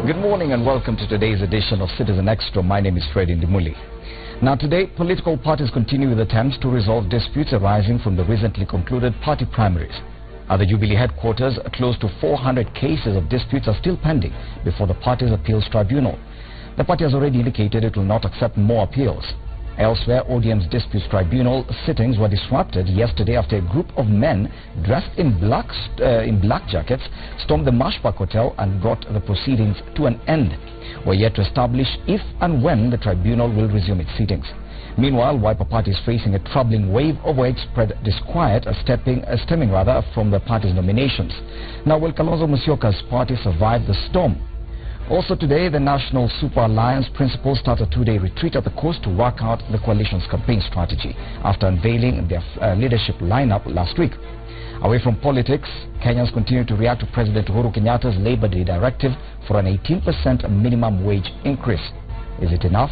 Good morning and welcome to today's edition of Citizen Extra. My name is Fred Indimuli. Now today, political parties continue with attempts to resolve disputes arising from the recently concluded party primaries. At the Jubilee headquarters, close to 400 cases of disputes are still pending before the party's appeals tribunal. The party has already indicated it will not accept more appeals. Elsewhere, ODM's disputes tribunal sittings were disrupted yesterday after a group of men dressed in black jackets stormed the Mashpak Hotel and brought the proceedings to an end. We're yet to establish if and when the tribunal will resume its sittings. Meanwhile, Wiper Party is facing a troubling wave of widespread disquiet stemming from the party's nominations. Now, will Kalonzo Musyoka's party survive the storm? Also today, the National Super Alliance principals start a two-day retreat at the coast to work out the coalition's campaign strategy after unveiling their leadership lineup last week. Away from politics, Kenyans continue to react to President Uhuru Kenyatta's Labor Day directive for an 18% minimum wage increase. Is it enough?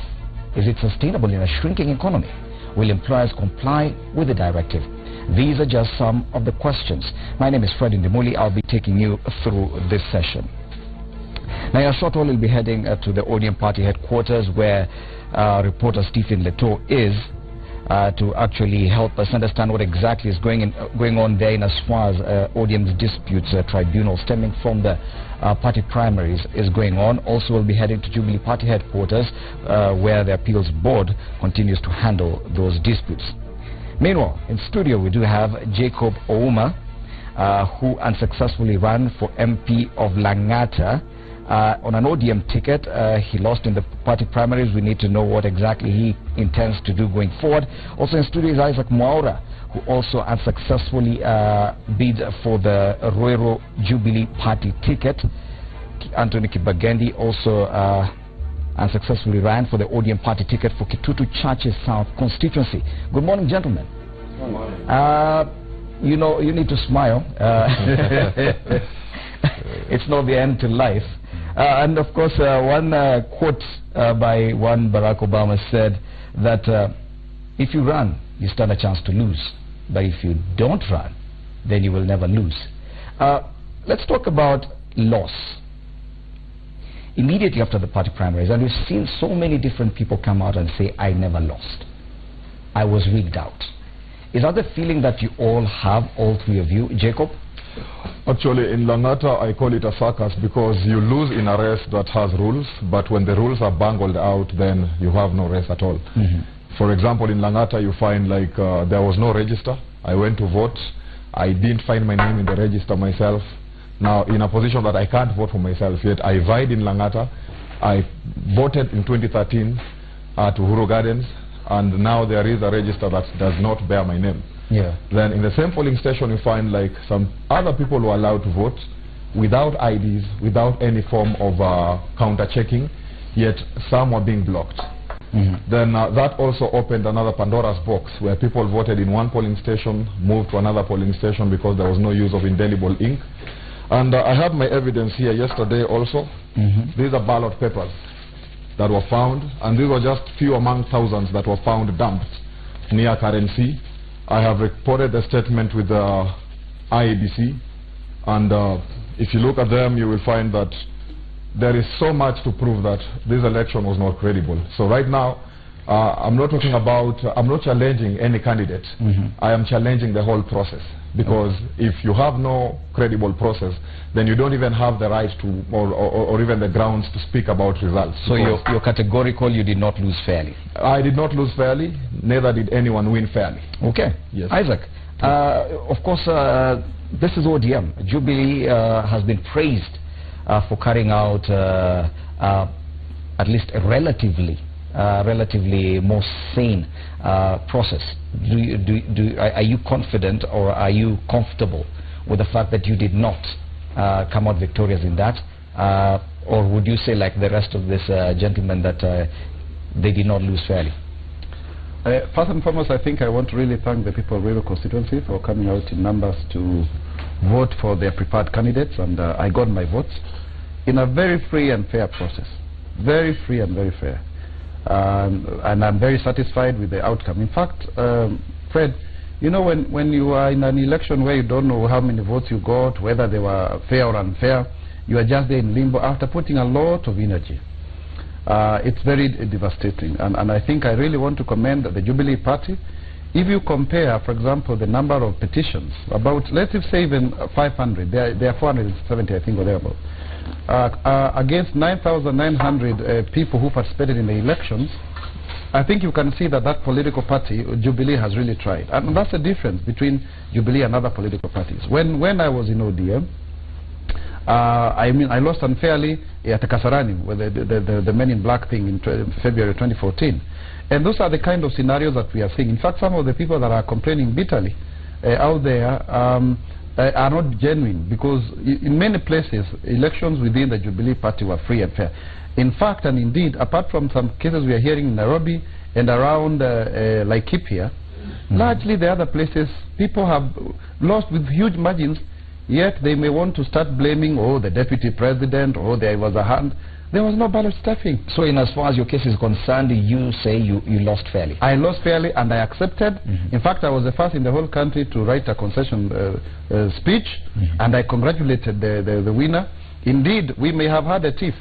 Is it sustainable in a shrinking economy? Will employers comply with the directive? These are just some of the questions. My name is Fred Indimuli. I'll be taking you through this session. Now, in a short while, we'll be heading to the ODM party headquarters where reporter Stephen Leto is to actually help us understand what exactly is going on there in as far as ODM's disputes tribunal stemming from the party primaries is going on. Also, we'll be heading to Jubilee party headquarters where the appeals board continues to handle those disputes. Meanwhile, in studio, we do have Jacob Ouma, who unsuccessfully ran for MP of Langata on an ODM ticket. He lost in the party primaries. We need to know what exactly he intends to do going forward. Also in studio is Isaac Mwaura, who also unsuccessfully bid for the Ruiru Jubilee party ticket. Anthony Kibagendi also unsuccessfully ran for the ODM party ticket for Kitutu Churches South constituency. Good morning, gentlemen. Good morning. You know, you need to smile. It's not the end to life. And of course, one quote by one Barack Obama said that if you run, you stand a chance to lose. But if you don't run, then you will never lose. Let's talk about loss. Immediately after the party primaries, and we've seen so many different people come out and say, I never lost. I was rigged out. Is that the feeling that you all have, all three of you? Jacob? Actually, in Langata, I call it a circus because you lose in a race that has rules, but when the rules are bungled out, then you have no race at all. For example, in Langata, you find like there was no register. I went to vote. I didn't find my name in the register myself. Now, in a position that I can't vote for myself yet, I vied in Langata. I voted in 2013 at Uhuru Gardens, and now there is a register that does not bear my name. Yeah. Then in the same polling station you find like some other people who are allowed to vote without IDs, without any form of counter checking, yet some were being blocked. Then that also opened another Pandora's box where people voted in one polling station, moved to another polling station because there was no use of indelible ink. And I have my evidence here yesterday also. These are ballot papers that were found, and these were just few among thousands that were found dumped near Currency. I have reported a statement with the IEBC, and if you look at them, you will find that there is so much to prove that this election was not credible. So right now, I'm not talking about, I'm not challenging any candidate. I am challenging the whole process, because if you have no credible process, then you don't even have the right to, or even the grounds to speak about results. So you're categorical, you did not lose fairly? I did not lose fairly, neither did anyone win fairly. Okay. Yes. Isaac, of course, this is ODM. Jubilee has been praised for carrying out at least a relatively more sane process. Are you confident, or are you comfortable with the fact that you did not come out victorious in that, or would you say, like the rest of this gentlemen, that they did not lose fairly? First and foremost, I think I want to really thank the people of Ruiru constituency for coming out in numbers to vote for their preferred candidates, and I got my votes in a very free and fair process. Very free and very fair. And I'm very satisfied with the outcome. In fact, Fred, you know, when you are in an election where you don't know how many votes you got, whether they were fair or unfair, you are just there in limbo after putting a lot of energy. It's very devastating, and I think I really want to commend the Jubilee Party. If you compare, for example, the number of petitions, about, let's say even 500, there are 470, I think, or thereabout, against 9,900 people who participated in the elections, I think you can see that that political party, Jubilee, has really tried. And that's the difference between Jubilee and other political parties. When I was in ODM, I mean, I lost unfairly at Kasarani with the Men in Black thing in February 2014. And those are the kind of scenarios that we are seeing. In fact, some of the people that are complaining bitterly out there are not genuine, because in many places, elections within the Jubilee Party were free and fair. In fact, and indeed, apart from some cases we are hearing in Nairobi and around Laikipia, largely the other places, people have lost with huge margins, yet they may want to start blaming, oh, the deputy president, or there was a hand. There was no ballot stuffing. So in as far as your case is concerned, you say you lost fairly? I lost fairly, and I accepted. In fact, I was the first in the whole country to write a concession speech, and I congratulated the winner. Indeed, we may have had a tiff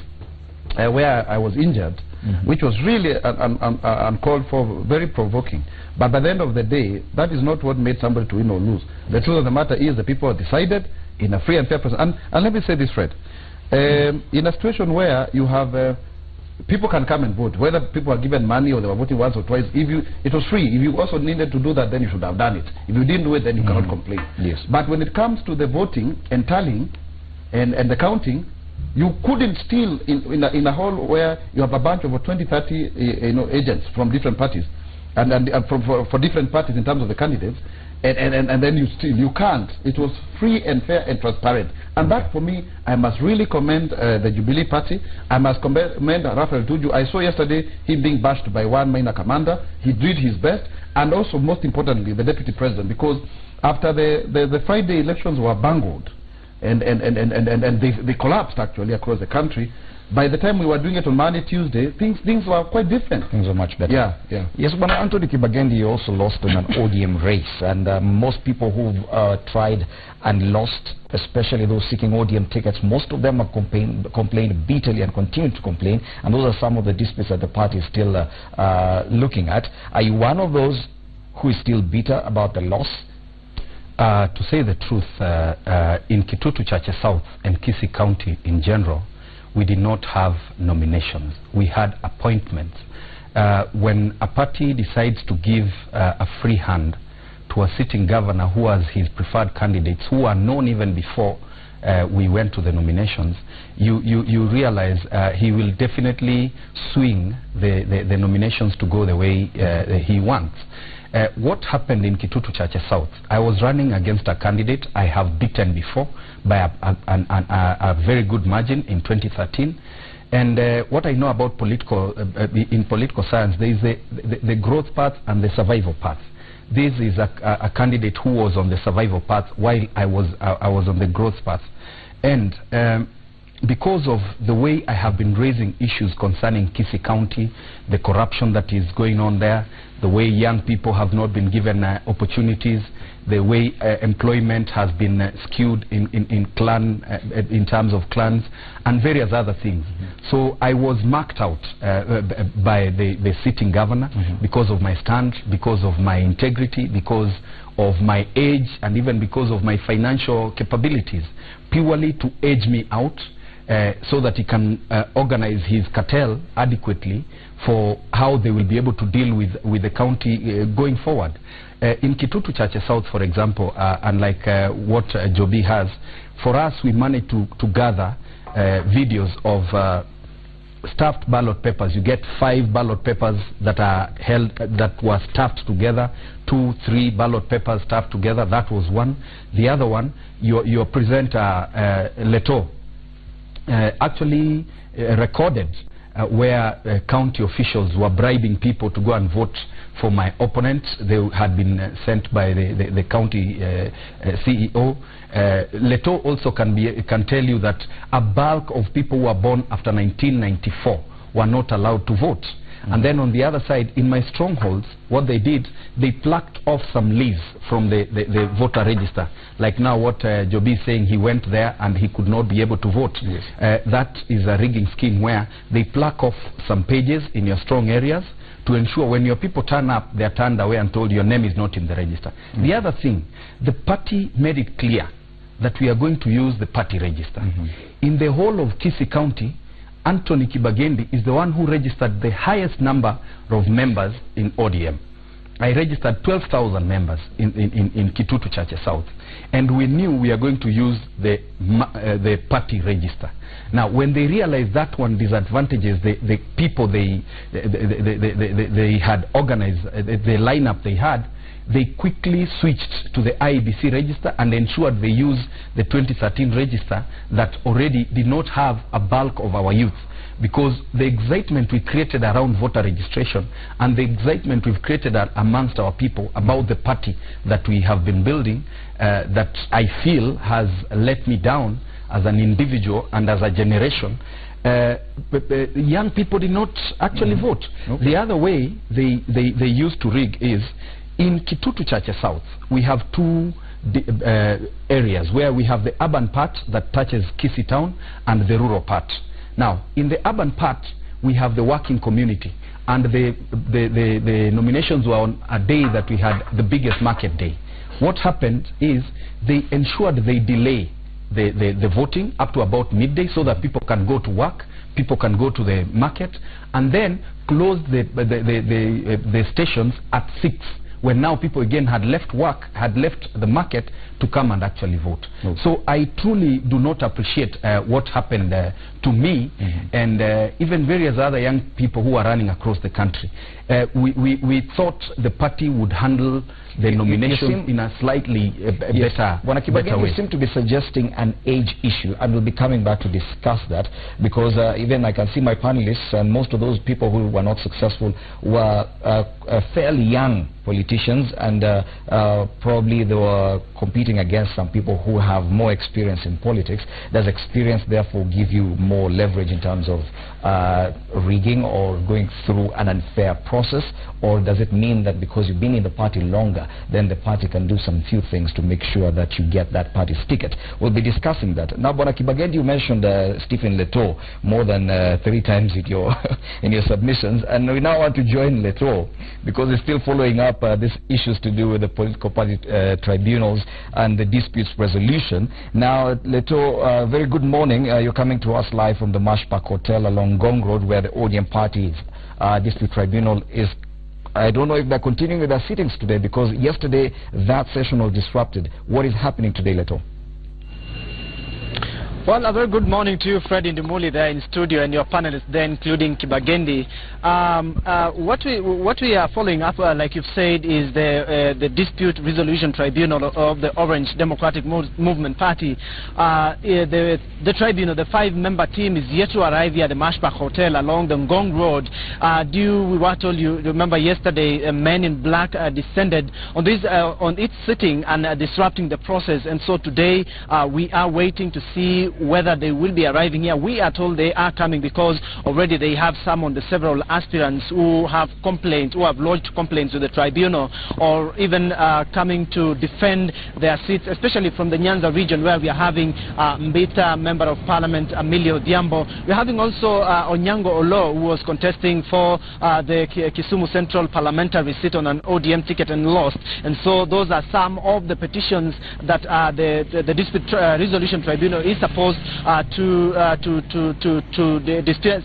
where I was injured, which was really uncalled for, very provoking. But by the end of the day, that is not what made somebody to win or lose. The truth of the matter is the people decided in a free and fair process. And let me say this, Fred. In a situation where you have people can come and vote, whether people are given money or they were voting once or twice, it was free. If you also needed to do that, then you should have done it. If you didn't do it, then you cannot complain. Yes. But when it comes to the voting and tallying and the counting, you couldn't still, in a hall where you have a bunch of 20, 30 agents from different parties, and for different parties in terms of the candidates, and then you can't. It was free and fair and transparent. And that, for me, I must really commend the Jubilee Party. I must commend Raphael Tuju. I saw yesterday him being bashed by one minor commander. He did his best. And also, most importantly, the deputy president, because after the Friday elections were bungled, and they collapsed actually across the country, by the time we were doing it on Monday, Tuesday, things were quite different. Things were much better. Yeah. Yes, but Anthony Kibagendi also lost in an ODM race, and most people who've tried and lost, especially those seeking ODM tickets, most of them have complained bitterly and continue to complain, and those are some of the disputes that the party is still looking at. Are you one of those who is still bitter about the loss? To say the truth, in Kitutu, Chache South and Kisii County in general, we did not have nominations. We had appointments. When a party decides to give a free hand to a sitting governor who has his preferred candidates, who are known even before we went to the nominations, you realize he will definitely swing the nominations to go the way he wants. What happened in Kitutu Chache South? I was running against a candidate I have beaten before by a very good margin in 2013. And what I know about in political science, there is the growth path and the survival path. This is a candidate who was on the survival path while I was on the growth path. And because of the way I have been raising issues concerning Kisii County, the corruption that is going on there, the way young people have not been given opportunities, the way employment has been skewed in terms of clans, and various other things. So I was marked out by the sitting governor because of my stand, because of my integrity, because of my age, and even because of my financial capabilities, purely to age me out, so that he can organize his cartel adequately for how they will be able to deal with the county going forward. In Kitutu Chache South, for example, unlike what Joby has, for us we managed to gather videos of stuffed ballot papers. You get 5 ballot papers that are held, that were stuffed together, 2, 3 ballot papers stuffed together. That was one. The other one, your presenter Leto actually recorded where county officials were bribing people to go and vote for my opponents. They had been sent by the county CEO. Leto also can tell you that a bulk of people who were born after 1994 were not allowed to vote. And then on the other side, in my strongholds, what they did, they plucked off some leaves from the voter register. Like now what Joby is saying, he went there and he could not be able to vote. Yes. That is a rigging scheme where they pluck off some pages in your strong areas to ensure when your people turn up, they are turned away and told your name is not in the register. The other thing, the party made it clear that we are going to use the party register. In the whole of Kisii County, Anthony Kibagendi is the one who registered the highest number of members in ODM. I registered 12,000 members in Kitutu Chache South, and we knew we are going to use the party register. Now, when they realized that one disadvantages the people they had organized, the lineup they had, they quickly switched to the IEBC register and ensured they use the 2013 register that already did not have a bulk of our youth. Because the excitement we created around voter registration and the excitement we've created amongst our people about the party that we have been building, that I feel has let me down as an individual and as a generation. Young people did not actually vote. The other way they used to rig is, in Kitutu Chache South, we have two areas where we have the urban part that touches Kisii town and the rural part. Now, in the urban part, we have the working community, and the nominations were on a day that we had the biggest market day. What happened is they ensured they delay the voting up to about midday so that people can go to work, people can go to the market, and then close the stations at 6. When now people again had left work, had left the market to come and actually vote. So I truly do not appreciate what happened to me and even various other young people who are running across the country. We thought the party would handle the nomination in a slightly better way. You seem to be suggesting an age issue, and we'll be coming back to discuss that, because even I can see my panelists, and most of those people who were not successful were fairly young politicians, and probably they were competing against some people who have more experience in politics. Does experience therefore give you more leverage in terms of rigging or going through an unfair process, or does it mean that because you've been in the party longer, then the party can do some few things to make sure that you get that party's ticket? We'll be discussing that. Now, Bwana Kibagendi, you mentioned Stephen Leto more than 3 times in your in your submissions, and we now want to join Leto because he's still following up these issues to do with the political party tribunals and the disputes resolution. Now, Leto, very good morning. You're coming to us live from the Marsh Park Hotel along Gong Road, where the ODM party's dispute tribunal is. I don't know if they're continuing with their sittings today, because yesterday that session was disrupted. What is happening today, Leto? Well, a very good morning to you, Fred Indimuli, there in studio, and your panelists there, including Kibagendi. What we are following up, like you've said, is the Dispute Resolution Tribunal of the Orange Democratic Movement Party. The tribunal, the 5-member team, is yet to arrive here at the Marsh Park Hotel along the Ngong Road. We were told, you remember yesterday, men in black descended on its sitting and disrupting the process. And so today we are waiting to see whether they will be arriving here. We are told they are coming because already they have summoned the several aspirants who have complaints, who have lodged complaints to the tribunal, or even coming to defend their seats, especially from the Nyanza region, where we are having Mbita Member of Parliament Emilio Diambo. We are having also Onyango Olo, who was contesting for the Kisumu Central Parliamentary seat on an ODM ticket and lost. And so those are some of the petitions that the Dispute Resolution Tribunal is supposed to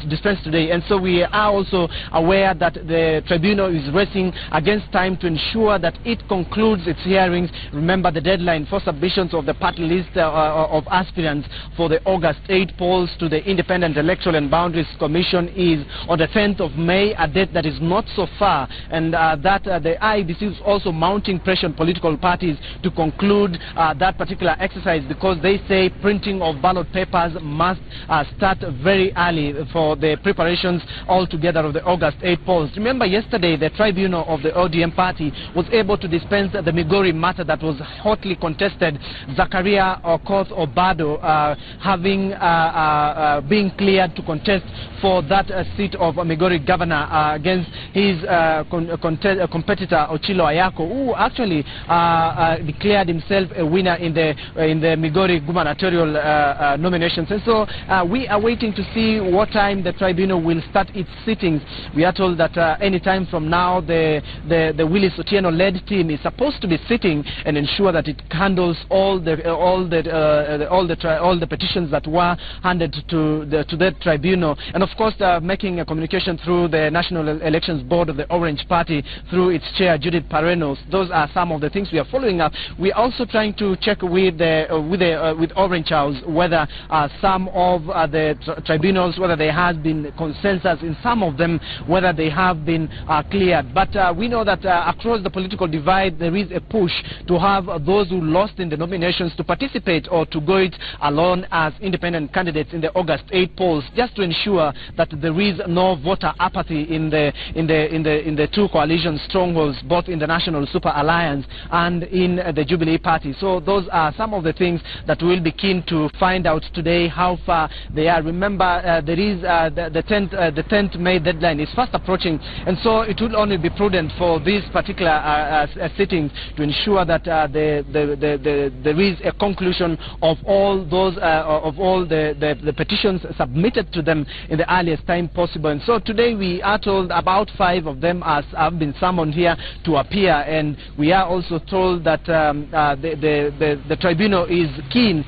dispense today. And so we are also aware that the tribunal is racing against time to ensure that it concludes its hearings. Remember, the deadline for submissions of the party list of aspirants for the August 8 polls to the Independent Electoral and Boundaries Commission is on the 10th of May, a date that is not so far, and that the IEBC is also mounting pressure on political parties to conclude that particular exercise, because they say printing of ballot papers must start very early for the preparations altogether of the August 8 polls. Remember, yesterday the tribunal of the ODM party was able to dispense the Migori matter that was hotly contested. Zakaria Okoth Obado being cleared to contest for that seat of Migori governor against his competitor Ochilo Ayako, who actually declared himself a winner in the Migori gubernatorial nominations. And so we are waiting to see what time the tribunal will start its sittings. We are told that any time from now the Willis Otieno-led team is supposed to be sitting and ensure that it handles all the petitions that were handed to the tribunal, and of course making a communication through the National Elections Board of the Orange Party through its chair Judith Parenos. Those are some of the things we are following up. We are also trying to check with Orange House whether some of the tribunals, whether there has been consensus in some of them, whether they have been cleared. But we know that across the political divide there is a push to have those who lost in the nominations to participate or to go it alone as independent candidates in the August 8 polls, just to ensure that there is no voter apathy in the two coalition strongholds, both in the National Super Alliance and in the Jubilee Party. So those are some of the things that we'll be keen to find out today, how far they are. Remember, there is the 10th May deadline is fast approaching, and so it will only be prudent for these particular sittings to ensure that there is a conclusion of all those the petitions submitted to them in the earliest time possible. And so today we are told about 5 of them have been summoned here to appear, and we are also told that the tribunal is keen,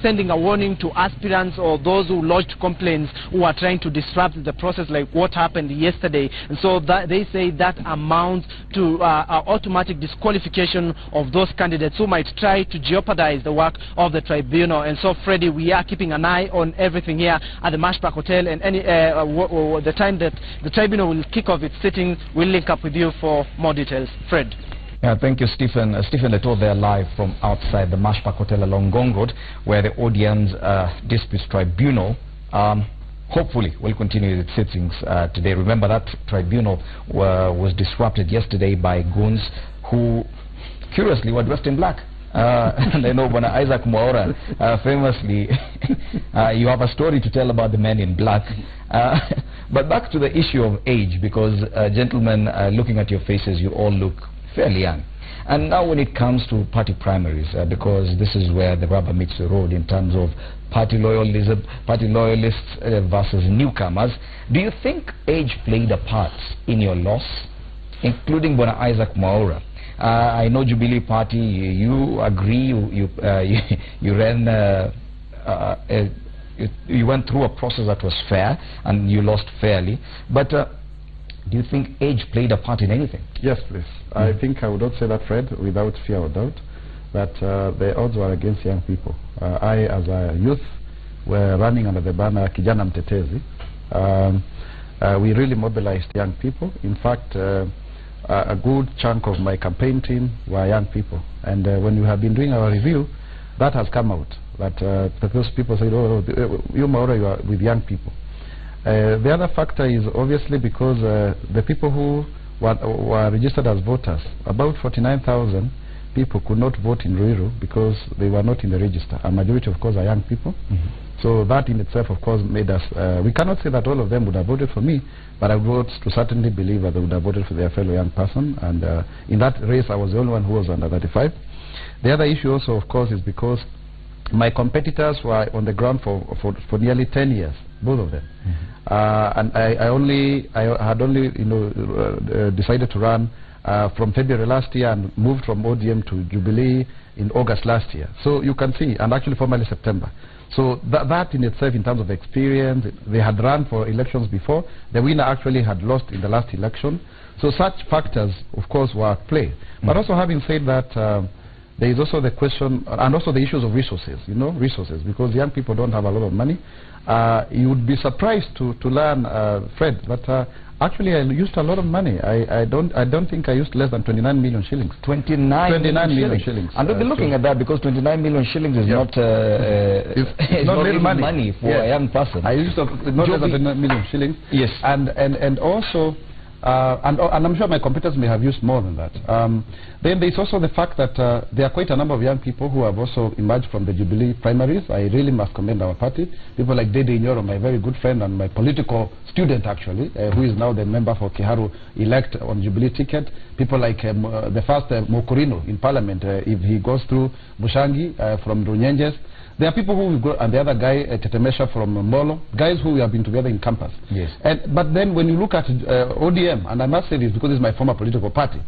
sending a warning to aspirants or those who lodged complaints who are trying to disrupt the process, like what happened yesterday. And so they say that amounts to automatic disqualification of those candidates who might try to jeopardize the work of the tribunal. And so, Freddie, we are keeping an eye on everything here at the Mashback Hotel, and the time that the tribunal will kick off its sitting, we'll link up with you for more details. Fred. Yeah, thank you, Stephen. Stephen Leto there live from outside the Mashback Hotel along Gong Road, where the ODM's Disputes Tribunal hopefully will continue its sittings today. Remember that tribunal was disrupted yesterday by goons who, curiously, were dressed in black. And I know when Isaac Mwaura, famously, you have a story to tell about the men in black. But back to the issue of age, because gentlemen, looking at your faces, you all look fairly young. And now when it comes to party primaries, because this is where the rubber meets the road in terms of party loyalists versus newcomers, do you think age played a part in your loss, including Bona Isaac Mwaura? I know Jubilee Party, you agree, you ran, you went through a process that was fair and you lost fairly, but do you think age played a part in anything? Yes, please. I think I would not say that, Fred, without fear or doubt, that the odds were against young people. I, as a youth, were running under the banner Kijana Mtetezi. We really mobilized young people. In fact, a good chunk of my campaign team were young people, and when we have been doing our review, that has come out, that those people said, oh, you Maura, you are with young people. The other factor is obviously because the people who were registered as voters, about 49,000 people could not vote in Ruiru because they were not in the register. A majority, of course, are young people. So that in itself, of course, made us, we cannot say that all of them would have voted for me, but I would to certainly believe that they would have voted for their fellow young person. And in that race, I was the only one who was under 35. The other issue also, of course, is because my competitors were on the ground for nearly 10 years, both of them. And I had only decided to run from February last year and moved from ODM to Jubilee in August last year. So you can see, and actually formally September. So that in itself, in terms of experience, they had run for elections before. The winner actually had lost in the last election. So such factors, of course, were at play. But also having said that, there is also the question, and also the issues of resources, resources, because young people don't have a lot of money. You would be surprised to learn, Fred, that actually I used a lot of money. I don't think I used less than 29 million shillings. 29 million shillings. And we'll be looking at that, because 29 million shillings is not it's not little money for a young person. I used not less than 29 million shillings. Yes. And also, and I'm sure my competitors may have used more than that. Then there's also the fact that there are quite a number of young people who have also emerged from the Jubilee primaries. I really must commend our party. People like Dede Inyoro, my very good friend and my political student actually, who is now the member for Kiharu elect on Jubilee ticket. People like the first Mokorino in Parliament, if he goes through Bushangi from Runyenjes. There are people who will go, and the other guy, Tetemesha from Molo, guys who have been together in campus. Yes. But then when you look at ODM, and I must say this because it's my former political party,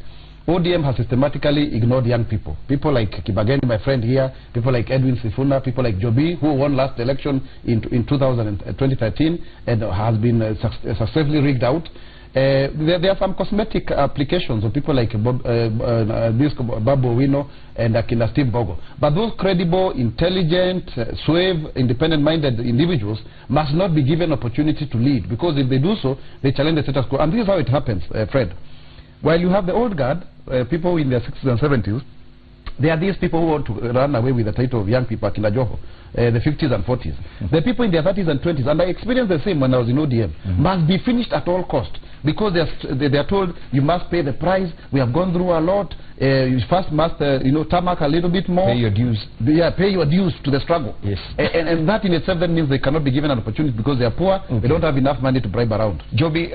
ODM has systematically ignored young people. People like Kibageni, my friend here, people like Edwin Sifuna, people like Jobi, who won last election in 2013 and has been successfully rigged out. There are some cosmetic applications of people like Babu Owino and Akina Steve Bogo. But those credible, intelligent, suave, independent-minded individuals must not be given opportunity to lead, because if they do so, they challenge the status quo. And this is how it happens, Fred. While you have the old guard, people in their 60s and 70s, there are these people who want to run away with the title of young people, Akina Joho, the 50s and 40s. The people in their 30s and 20s, and I experienced the same when I was in ODM, must be finished at all cost, because they are told you must pay the price. We have gone through a lot. You first must, tarmac a little bit more. Pay your dues. Yeah, pay your dues to the struggle. Yes. And that in itself then means they cannot be given an opportunity because they are poor. Okay. They don't have enough money to bribe around. Joby,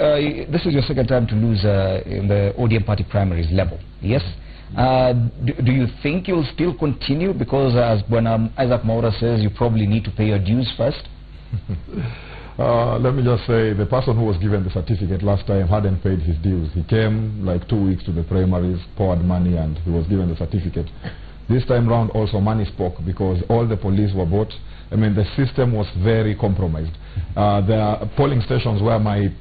this is your second time to lose in the ODM party primaries level. Yes. Do you think you'll still continue? Because as when Isaac Maura says, you probably need to pay your dues first. Let me just say, the person who was given the certificate last time hadn't paid his dues. He came like 2 weeks to the primaries, poured money, and he was given the certificate. This time round also money spoke, because all the police were bought. I mean, the system was very compromised. There are polling stations where my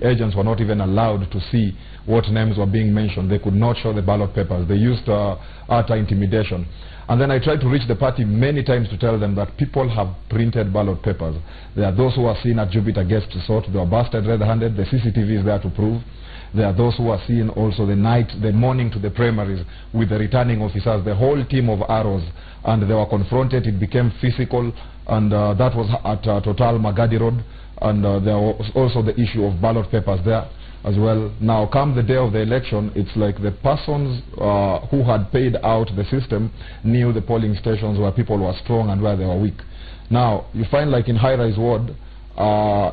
agents were not even allowed to see what names were being mentioned. They could not show the ballot papers. They used utter intimidation. And then I tried to reach the party many times to tell them that people have printed ballot papers. There are those who are seen at Jupiter Guest Resort. They were busted red-handed. The CCTV is there to prove. There are those who are seen also the morning to the primaries with the returning officers, the whole team of arrows, and they were confronted. It became physical, and that was at Total Magadi Road, and there was also the issue of ballot papers there as well. Now, come the day of the election, it's like the persons who had paid out the system knew the polling stations where people were strong and where they were weak. Now, you find like in High Rise Ward,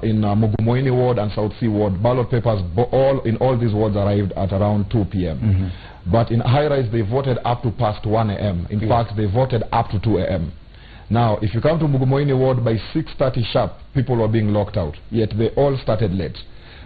in Mugumoini Ward and South Sea Ward, ballot papers in all these wards arrived at around 2 p.m. But in High Rise, they voted up to past 1 a.m. In fact, they voted up to 2 a.m. Now, if you come to Mugumoini Ward by 6:30 sharp, people were being locked out, yet they all started late.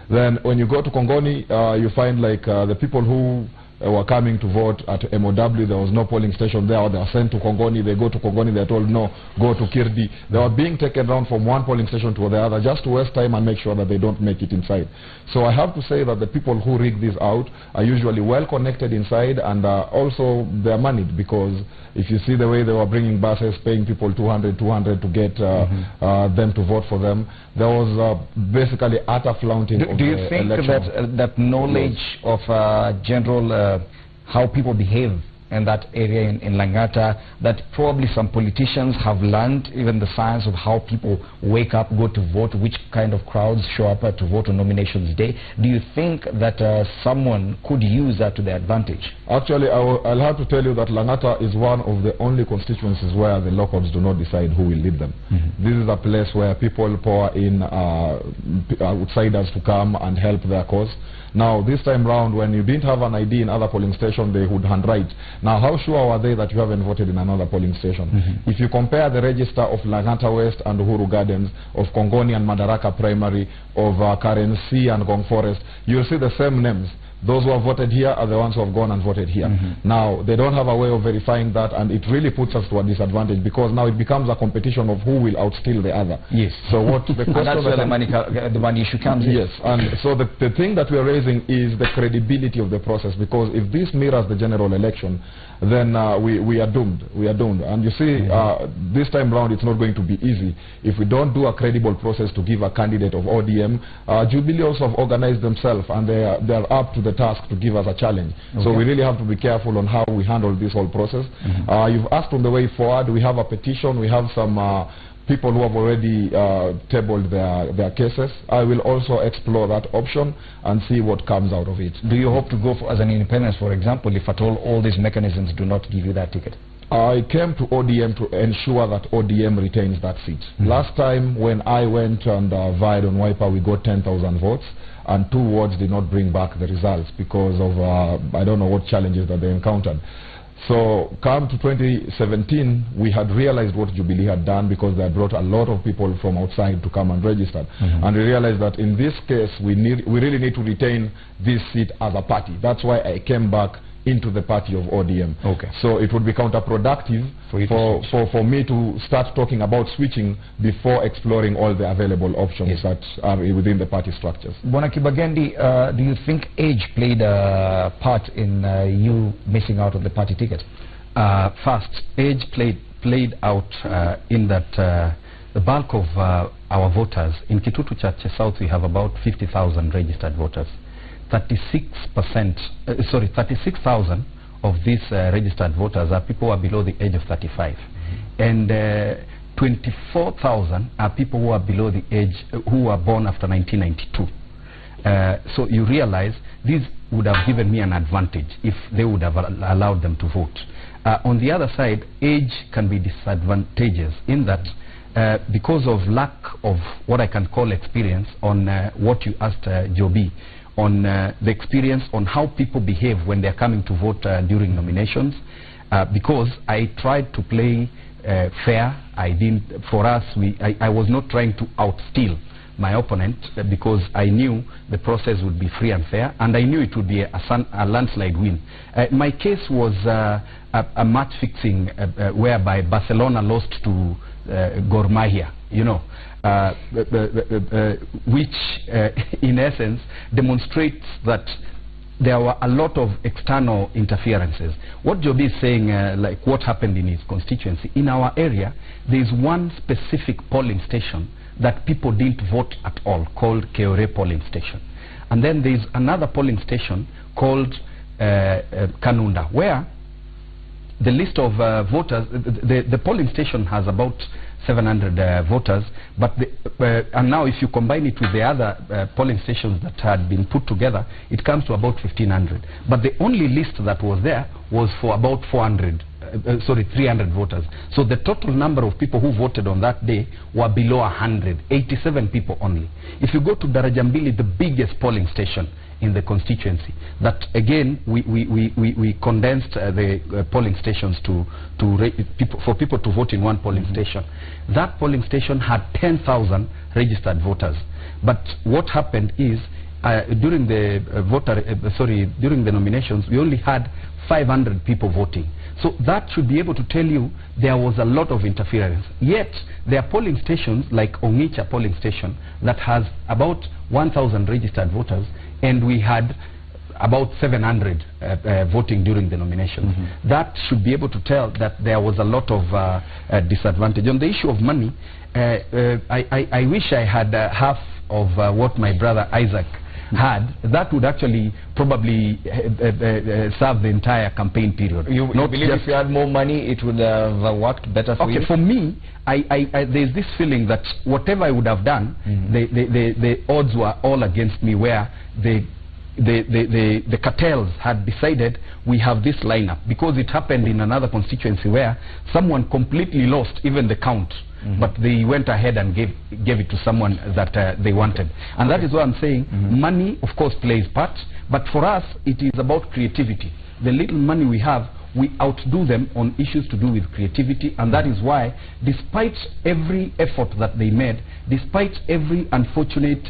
Then when you go to Kongoni, you find like the people who were coming to vote at MOW, there was no polling station there, or they were sent to Kongoni. They go to Kongoni, they're told no, go to Kirdi. They were being taken around from one polling station to the other just to waste time and make sure that they don't make it inside. So I have to say that the people who rig this out are usually well connected inside, and also they're moneyed, because if you see the way they were bringing buses, paying people 200 to get them to vote for them, there was basically utter flaunting of the election. Do you think that knowledge of general how people behave in that area in Langata, that probably some politicians have learned even the science of how people wake up, go to vote, which kind of crowds show up to vote on nominations day? Do you think that someone could use that to their advantage? Actually, I'll have to tell you that Langata is one of the only constituencies where the locals do not decide who will lead them. This is a place where people pour in outsiders to come and help their cause. Now, this time round, when you didn't have an ID in other polling stations, they would handwrite. Now, how sure were they that you haven't voted in another polling station? If you compare the register of Langata West and Uhuru Gardens, of Kongoni and Madaraka Primary, of Karen C and Gong Forest, you'll see the same names. Those who have voted here are the ones who have gone and voted here. Now, they don't have a way of verifying that, and it really puts us to a disadvantage, because now it becomes a competition of who will outsteal the other. Yes. So what the and that's where the money issue comes in. Yes, and so the thing that we are raising is the credibility of the process, because if this mirrors the general election, then we are doomed. We are doomed. And you see, this time round, it's not going to be easy. If we don't do a credible process to give a candidate of ODM, Jubilee also have organized themselves, and they are up to the task to give us a challenge. So we really have to be careful on how we handle this whole process. You've asked on the way forward. We have a petition. We have some people who have already tabled their cases. I will also explore that option and see what comes out of it. Do you hope to go for, as an independent, for example, if at all these mechanisms do not give you that ticket? I came to ODM to ensure that ODM retains that seat. Last time when I went and vied on Wiper, we got 10,000 votes, and 2 wards did not bring back the results because of, I don't know what challenges that they encountered. So come to 2017, we had realized what Jubilee had done, because they had brought a lot of people from outside to come and register. And we realized that in this case, we really need to retain this seat as a party. That's why I came back into the party of ODM. So it would be counterproductive for me to start talking about switching before exploring all the available options that are within the party structures. Bona Kibagendi, do you think age played a part in you missing out on the party ticket? First, age played out in that the bulk of our voters in Kitutu Chache South, we have about 50,000 registered voters. 36,000 of these registered voters are people who are below the age of 35, and 24,000 are people who are below the age, who were born after 1992. So you realize these would have given me an advantage if they would have allowed them to vote. On the other side, age can be disadvantageous in that because of lack of what I can call experience on what you asked Joby, on the experience on how people behave when they're coming to vote during nominations, because I tried to play fair. For us, I was not trying to outsteal my opponent, because I knew the process would be free and fair, and I knew it would be a landslide win. My case was a match fixing whereby Barcelona lost to Gor Mahia, you know, which in essence demonstrates that there were a lot of external interferences. What Joby is saying, like what happened in his constituency, in our area, there is one specific polling station that people didn't vote at all, called Keore polling station. And then there is another polling station called Kanunda, where the list of voters, the polling station has about 700 voters, but and now if you combine it with the other polling stations that had been put together, it comes to about 1,500. But the only list that was there was for about 300 voters. So the total number of people who voted on that day were below 100, 87 people only. If you go to Darajambili, the biggest polling station in the constituency, that again we condensed the polling stations for people to vote in one polling station. That polling station had 10,000 registered voters, but what happened is during the during the nominations, we only had 500 people voting. So that should be able to tell you there was a lot of interference. Yet there are polling stations like Ongicha polling station that has about 1,000 registered voters, and we had about 700 voting during the nominations. That should be able to tell that there was a lot of disadvantage. On the issue of money, I wish I had half of what my brother Isaac had. That would actually probably serve the entire campaign period. You believe if you had more money, it would have worked better for you? For me, there's this feeling that whatever I would have done, the odds were all against me, where the cartels had decided we have this lineup, because it happened in another constituency where someone completely lost even the count. But they went ahead and gave it to someone that they wanted. And that is what I'm saying. Money, of course, plays part, but for us, it is about creativity. The little money we have, we outdo them on issues to do with creativity, and that is why, despite every effort that they made, despite every unfortunate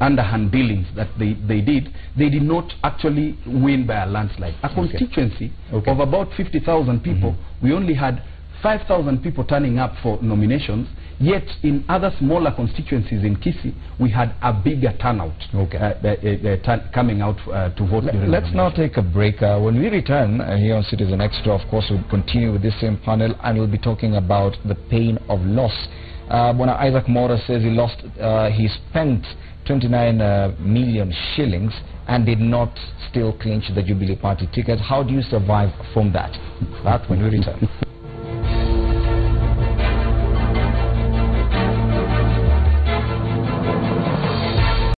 underhand dealings that they did not actually win by a landslide. A constituency of about 50,000 people, we only had 5,000 people turning up for nominations, yet in other smaller constituencies in Kisii, we had a bigger turnout coming out to vote. Let's now take a break. When we return here on Citizen Extra, of course, we'll continue with this same panel, and we'll be talking about the pain of loss. When Isaac Mora says he spent 29 million shillings and did not still clinch the Jubilee Party ticket. How do you survive from that? That when we return.